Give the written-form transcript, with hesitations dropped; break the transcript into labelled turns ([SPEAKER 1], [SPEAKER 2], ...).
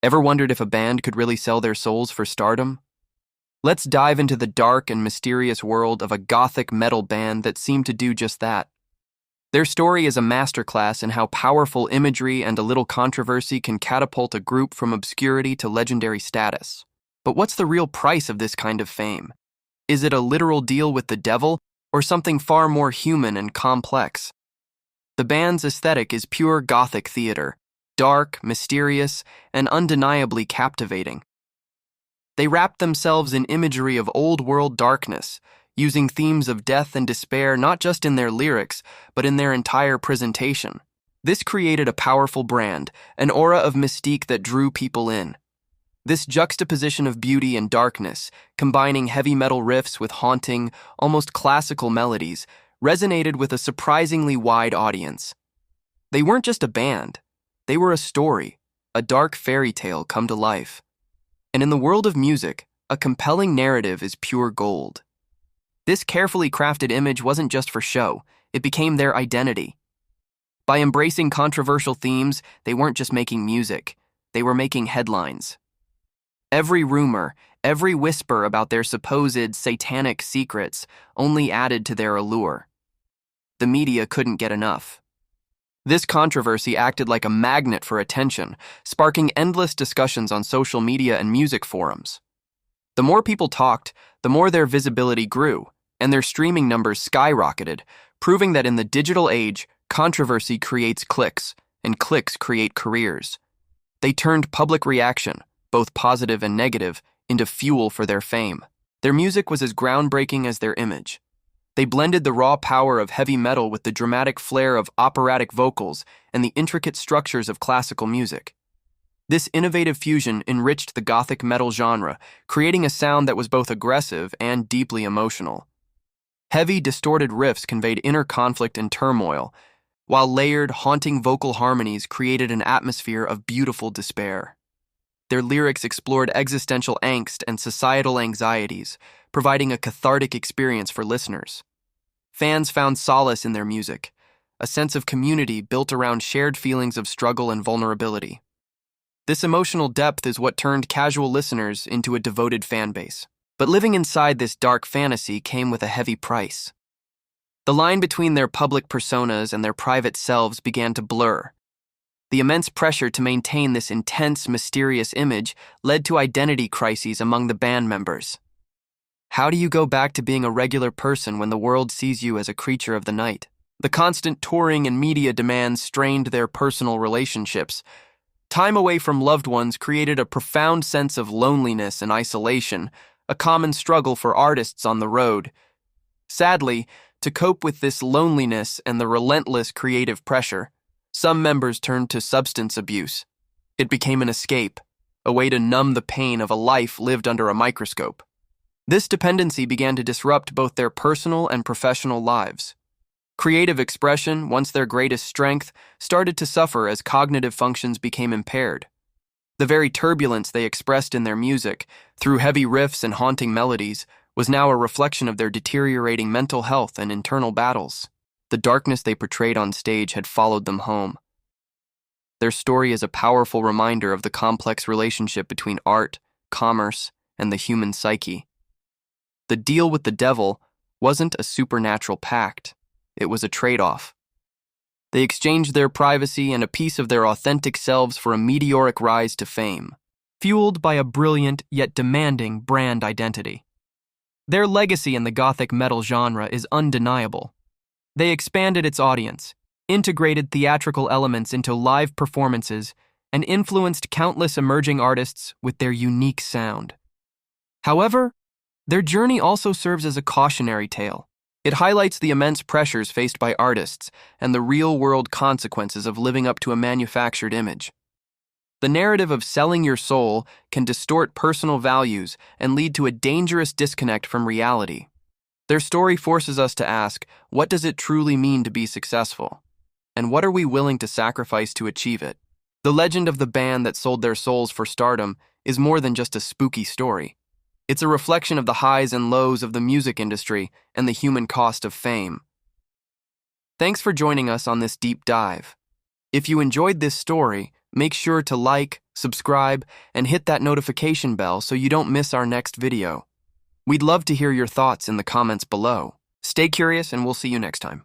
[SPEAKER 1] Ever wondered if a band could really sell their souls for stardom? Let's dive into the dark and mysterious world of a Gothic metal band that seemed to do just that. Their story is a masterclass in how powerful imagery and a little controversy can catapult a group from obscurity to legendary status. But what's the real price of this kind of fame? Is it a literal deal with the devil, or something far more human and complex? The band's aesthetic is pure Gothic theater, dark, mysterious, and undeniably captivating. They wrapped themselves in imagery of old-world darkness, using themes of death and despair not just in their lyrics, but in their entire presentation. This created a powerful brand, an aura of mystique that drew people in. This juxtaposition of beauty and darkness, combining heavy metal riffs with haunting, almost classical melodies, resonated with a surprisingly wide audience. They weren't just a band. They were a story, a dark fairy tale come to life. And in the world of music, a compelling narrative is pure gold. This carefully crafted image wasn't just for show, it became their identity. By embracing controversial themes, they weren't just making music, they were making headlines. Every rumor, every whisper about their supposed satanic secrets only added to their allure. The media couldn't get enough. This controversy acted like a magnet for attention, sparking endless discussions on social media and music forums. The more people talked, the more their visibility grew, and their streaming numbers skyrocketed, proving that in the digital age, controversy creates clicks, and clicks create careers. They turned public reaction, both positive and negative, into fuel for their fame. Their music was as groundbreaking as their image. They blended the raw power of heavy metal with the dramatic flair of operatic vocals and the intricate structures of classical music. This innovative fusion enriched the Gothic metal genre, creating a sound that was both aggressive and deeply emotional. Heavy, distorted riffs conveyed inner conflict and turmoil, while layered, haunting vocal harmonies created an atmosphere of beautiful despair. Their lyrics explored existential angst and societal anxieties, providing a cathartic experience for listeners. Fans found solace in their music, a sense of community built around shared feelings of struggle and vulnerability. This emotional depth is what turned casual listeners into a devoted fanbase. But living inside this dark fantasy came with a heavy price. The line between their public personas and their private selves began to blur. The immense pressure to maintain this intense, mysterious image led to identity crises among the band members. How do you go back to being a regular person when the world sees you as a creature of the night? The constant touring and media demands strained their personal relationships. Time away from loved ones created a profound sense of loneliness and isolation, a common struggle for artists on the road. Sadly, to cope with this loneliness and the relentless creative pressure, some members turned to substance abuse. It became an escape, a way to numb the pain of a life lived under a microscope. This dependency began to disrupt both their personal and professional lives. Creative expression, once their greatest strength, started to suffer as cognitive functions became impaired. The very turbulence they expressed in their music, through heavy riffs and haunting melodies, was now a reflection of their deteriorating mental health and internal battles. The darkness they portrayed on stage had followed them home. Their story is a powerful reminder of the complex relationship between art, commerce, and the human psyche. The deal with the devil wasn't a supernatural pact. It was a trade-off. They exchanged their privacy and a piece of their authentic selves for a meteoric rise to fame, fueled by a brilliant yet demanding brand identity. Their legacy in the Gothic metal genre is undeniable. They expanded its audience, integrated theatrical elements into live performances, and influenced countless emerging artists with their unique sound. However, their journey also serves as a cautionary tale. It highlights the immense pressures faced by artists and the real-world consequences of living up to a manufactured image. The narrative of selling your soul can distort personal values and lead to a dangerous disconnect from reality. Their story forces us to ask, what does it truly mean to be successful? And what are we willing to sacrifice to achieve it? The legend of the band that sold their souls for stardom is more than just a spooky story. It's a reflection of the highs and lows of the music industry and the human cost of fame. Thanks for joining us on this deep dive. If you enjoyed this story, make sure to like, subscribe, and hit that notification bell so you don't miss our next video. We'd love to hear your thoughts in the comments below. Stay curious, and we'll see you next time.